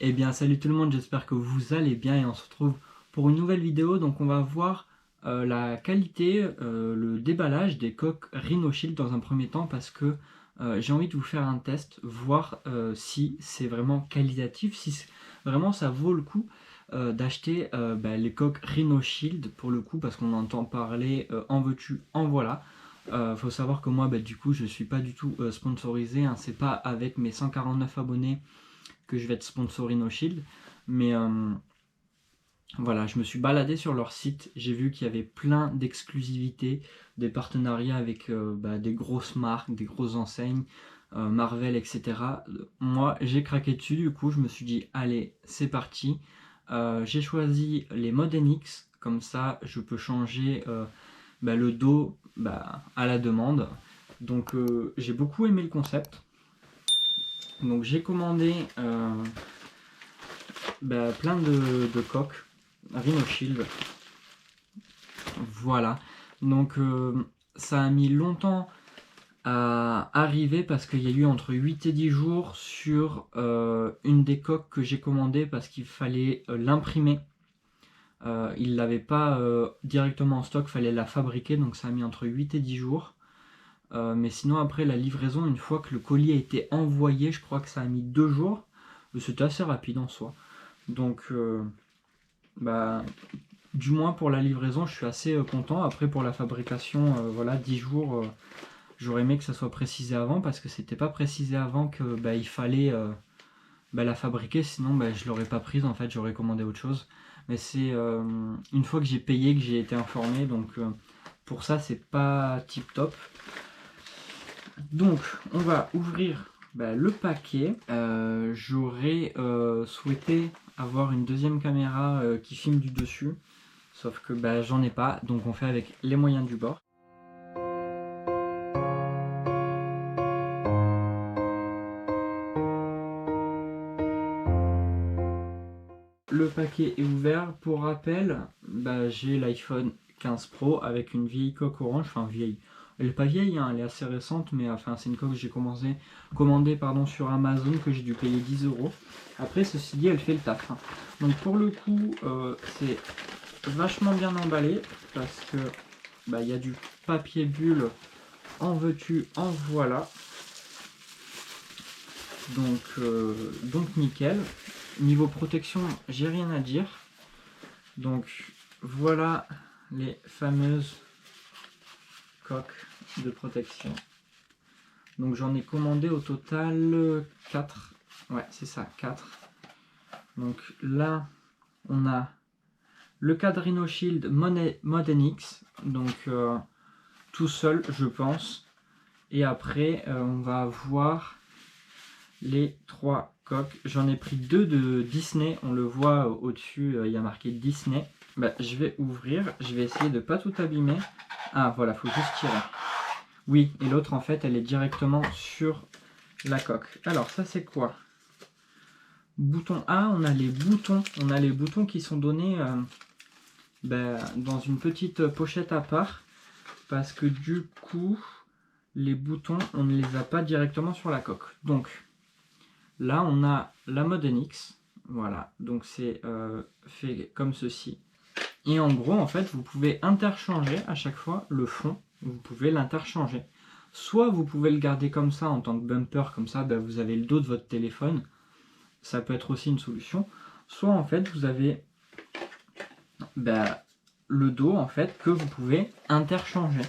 Eh bien salut tout le monde, j'espère que vous allez bien et on se retrouve pour une nouvelle vidéo. Donc on va voir la qualité, le déballage des coques Rhino Shield dans un premier temps parce que j'ai envie de vous faire un test, voir si c'est vraiment qualitatif, si vraiment ça vaut le coup d'acheter les coques Rhino Shield pour le coup parce qu'on entend parler en veux-tu, en voilà. Faut savoir que moi du coup je suis pas du tout sponsorisé, hein, c'est pas avec mes 149 abonnés que je vais être sponsor No Shield. Mais voilà, je me suis baladé sur leur site, j'ai vu qu'il y avait plein d'exclusivités, des partenariats avec des grosses marques, des grosses enseignes, Marvel, etc. Moi, j'ai craqué dessus, du coup, je me suis dit, allez, c'est parti. J'ai choisi les Mod NX, comme ça, je peux changer le dos à la demande. Donc, j'ai beaucoup aimé le concept. Donc, j'ai commandé plein de coques, Rhino Shield. Voilà. Donc ça a mis longtemps à arriver parce qu'il y a eu entre 8 et 10 jours sur une des coques que j'ai commandées parce qu'il fallait l'imprimer. Il ne l'avait pas directement en stock, il fallait la fabriquer, donc ça a mis entre 8 et 10 jours. Mais sinon après la livraison, une fois que le colis a été envoyé, je crois que ça a mis 2 jours. C'était assez rapide en soi. Donc du moins pour la livraison, je suis assez content. Après pour la fabrication, voilà, 10 jours, j'aurais aimé que ça soit précisé avant parce que c'était pas précisé avant que il fallait la fabriquer, sinon je l'aurais pas prise en fait, j'aurais commandé autre chose. Mais c'est une fois que j'ai payé que j'ai été informé, donc pour ça c'est pas tip top. Donc on va ouvrir le paquet. J'aurais souhaité avoir une deuxième caméra qui filme du dessus. Sauf que j'en ai pas, donc on fait avec les moyens du bord. Le paquet est ouvert. Pour rappel, j'ai l'iPhone 15 Pro avec une vieille coque orange, enfin vieille. Elle est pas vieille, hein, elle est assez récente, mais enfin c'est une coque que j'ai commandée sur Amazon que j'ai dû payer 10 euros. Après, ceci dit, elle fait le taf. Hein. Donc pour le coup, c'est vachement bien emballé parce que il y a du papier bulle. En veux-tu, en voilà. Donc nickel. Niveau protection, j'ai rien à dire. Donc voilà les fameuses coques de protection. Donc j'en ai commandé au total 4. Ouais, c'est ça, 4. Donc là, on a le cadre Rhino Shield Mod NX. Donc tout seul, je pense. Et après, on va avoir les 3 coques. J'en ai pris 2 de Disney. On le voit au-dessus, il y a marqué Disney. Je vais ouvrir. Je vais essayer de ne pas tout abîmer. Ah, voilà, faut juste tirer. Oui, et l'autre, en fait, elle est directement sur la coque. Alors, ça, c'est quoi? Bouton A, on a les boutons. On a les boutons qui sont donnés dans une petite pochette à part. Parce que du coup, les boutons, on ne les a pas directement sur la coque. Donc, là, on a la Mod NX. Voilà, donc c'est fait comme ceci. Et en gros, en fait, vous pouvez interchanger à chaque fois le fond. Vous pouvez l'interchanger. Soit vous pouvez le garder comme ça en tant que bumper, comme ça, vous avez le dos de votre téléphone. Ça peut être aussi une solution. Soit en fait, vous avez le dos en fait que vous pouvez interchanger.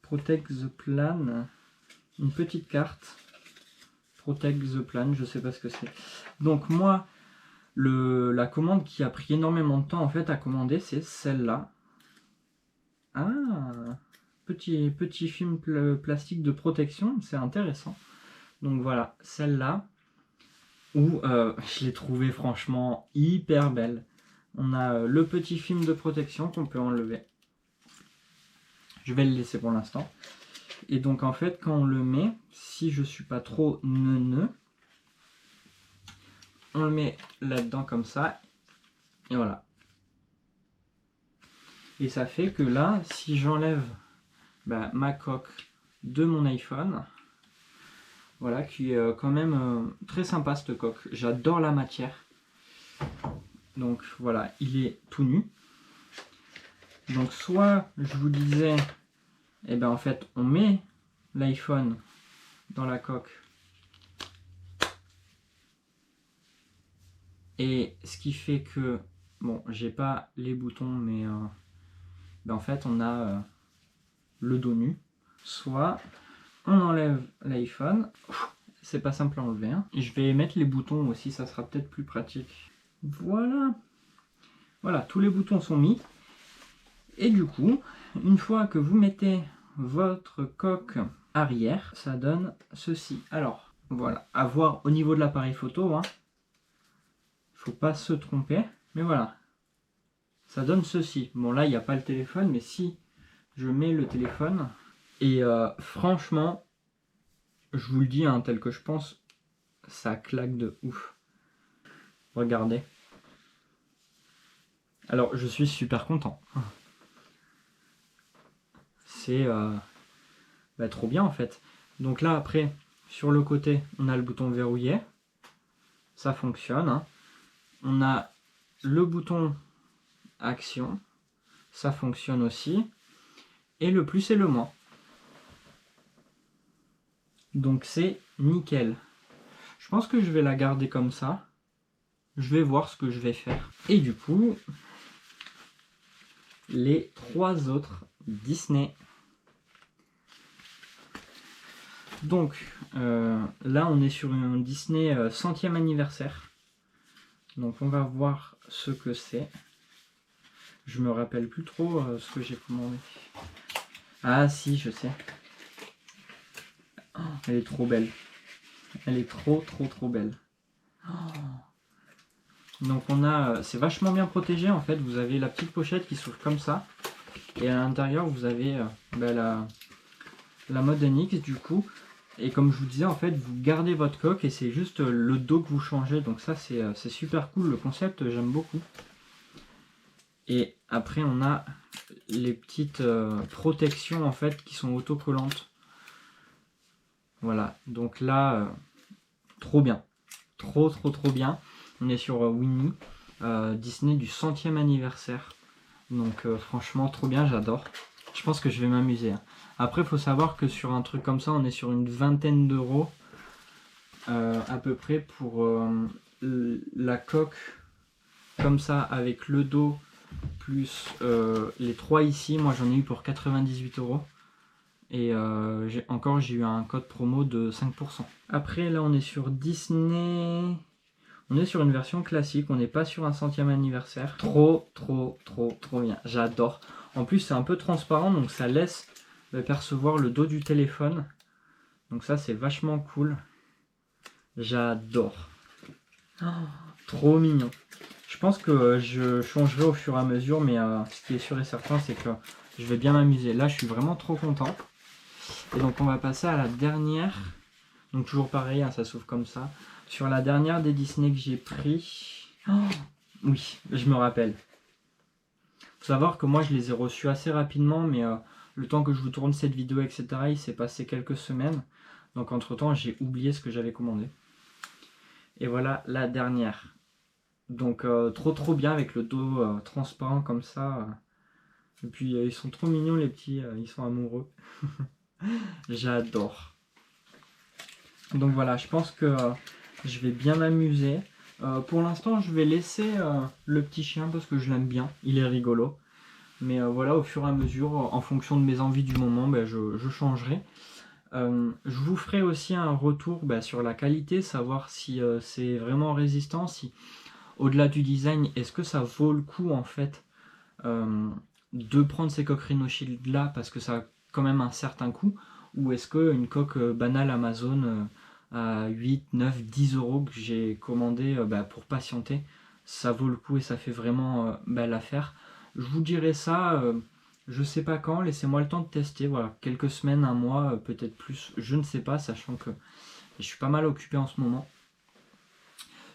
Protect the Plan, une petite carte. Protect the Plan, je sais pas ce que c'est. Donc moi, la commande qui a pris énormément de temps en fait à commander, c'est celle-là. Ah, petit film plastique de protection, c'est intéressant. Donc voilà, celle-là, où je l'ai trouvée franchement hyper belle. On a le petit film de protection qu'on peut enlever. Je vais le laisser pour l'instant. Et donc en fait, quand on le met, si je suis pas trop neuneux, on le met là-dedans comme ça. Et voilà. Et ça fait que là, si j'enlève ma coque de mon iPhone, Voilà, qui est quand même très sympa cette coque. J'adore la matière. Donc voilà, il est tout nu. Donc soit, je vous disais, eh ben en fait, on met l'iPhone dans la coque. Et ce qui fait que, bon, j'ai pas les boutons, mais ben en fait, on a le dos nu. Soit on enlève l'iPhone. C'est pas simple à enlever. Hein. Je vais mettre les boutons aussi, ça sera peut-être plus pratique. Voilà. Voilà, tous les boutons sont mis. Et du coup, une fois que vous mettez votre coque arrière, ça donne ceci. Alors, voilà, à voir au niveau de l'appareil photo. Hein. Faut pas se tromper. Mais voilà, ça donne ceci. Bon là, il n'y a pas le téléphone, mais si je mets le téléphone, et franchement, je vous le dis, hein, tel que je pense, ça claque de ouf. Regardez. Alors, je suis super content. C'est trop bien en fait. Donc là, après, sur le côté, on a le bouton verrouillé. Ça fonctionne. Hein. On a le bouton action. Ça fonctionne aussi. Et le plus et le moins. Donc c'est nickel. Je pense que je vais la garder comme ça. Je vais voir ce que je vais faire. Et du coup, les 3 autres Disney. Donc là, on est sur un Disney 100e anniversaire. Donc on va voir ce que c'est. Je me rappelle plus trop ce que j'ai commandé. Ah si, je sais. Oh, elle est trop belle. Elle est trop belle. Oh. Donc on a, c'est vachement bien protégé en fait. Vous avez la petite pochette qui s'ouvre comme ça. Et à l'intérieur, vous avez la mode NX du coup. Et comme je vous disais, en fait, vous gardez votre coque et c'est juste le dos que vous changez. Donc ça, c'est super cool. Le concept, j'aime beaucoup. Et après, on a les petites protections en fait qui sont autocollantes. Voilà. Donc là, trop bien. Trop bien. On est sur Winnie, Disney du 100e anniversaire. Donc franchement, trop bien, j'adore. Je pense que je vais m'amuser. Hein. Après, il faut savoir que sur un truc comme ça, on est sur une vingtaine d'euros à peu près pour la coque comme ça avec le dos plus les 3 ici. Moi, j'en ai eu pour 98 euros. Et j'ai eu un code promo de 5%. Après, là, on est sur Disney. On est sur une version classique, on n'est pas sur un 100e anniversaire. Trop bien, j'adore. En plus, c'est un peu transparent, donc ça laisse percevoir le dos du téléphone. Donc ça, c'est vachement cool. J'adore. Oh, trop mignon. Je pense que je changerai au fur et à mesure, mais ce qui est sûr et certain, c'est que je vais bien m'amuser. Là, je suis vraiment trop content. Et donc, on va passer à la dernière. Donc toujours pareil, hein, ça s'ouvre comme ça. Sur la dernière des Disney que j'ai pris... Oh, oui, je me rappelle. Faut savoir que moi je les ai reçus assez rapidement, mais le temps que je vous tourne cette vidéo, etc., il s'est passé quelques semaines. Donc entre temps, j'ai oublié ce que j'avais commandé. Et voilà la dernière. Donc trop bien avec le dos transparent comme ça. Et puis ils sont trop mignons les petits, ils sont amoureux. J'adore. Donc voilà, je pense que je vais bien m'amuser. Pour l'instant, je vais laisser le petit chien parce que je l'aime bien, il est rigolo. Mais voilà, au fur et à mesure, en fonction de mes envies du moment, je changerai. Je vous ferai aussi un retour sur la qualité, savoir si c'est vraiment résistant, si au-delà du design, est-ce que ça vaut le coup en fait de prendre ces coques Rhinoshield là parce que ça a quand même un certain coût, ou est-ce qu'une coque banale Amazon à 8, 9, 10 euros que j'ai commandé pour patienter, ça vaut le coup et ça fait vraiment l'affaire. Je vous dirai ça, je sais pas quand, laissez-moi le temps de tester, voilà, quelques semaines, un mois, peut-être plus, je ne sais pas, sachant que je suis pas mal occupé en ce moment.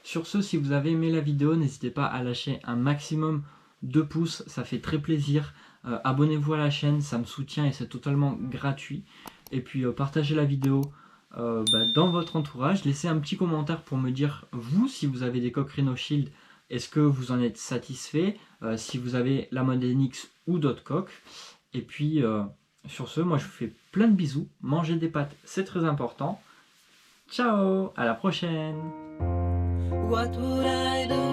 Sur ce, si vous avez aimé la vidéo, n'hésitez pas à lâcher un maximum de pouces, ça fait très plaisir. Abonnez-vous à la chaîne, ça me soutient et c'est totalement gratuit. Et puis partagez la vidéo dans votre entourage. Laissez un petit commentaire pour me dire, vous, si vous avez des coques Rhino Shield, est-ce que vous en êtes satisfait, si vous avez la mode NX ou d'autres coques. Et puis, sur ce, moi je vous fais plein de bisous. Manger des pâtes, c'est très important. Ciao, à la prochaine. What would I do?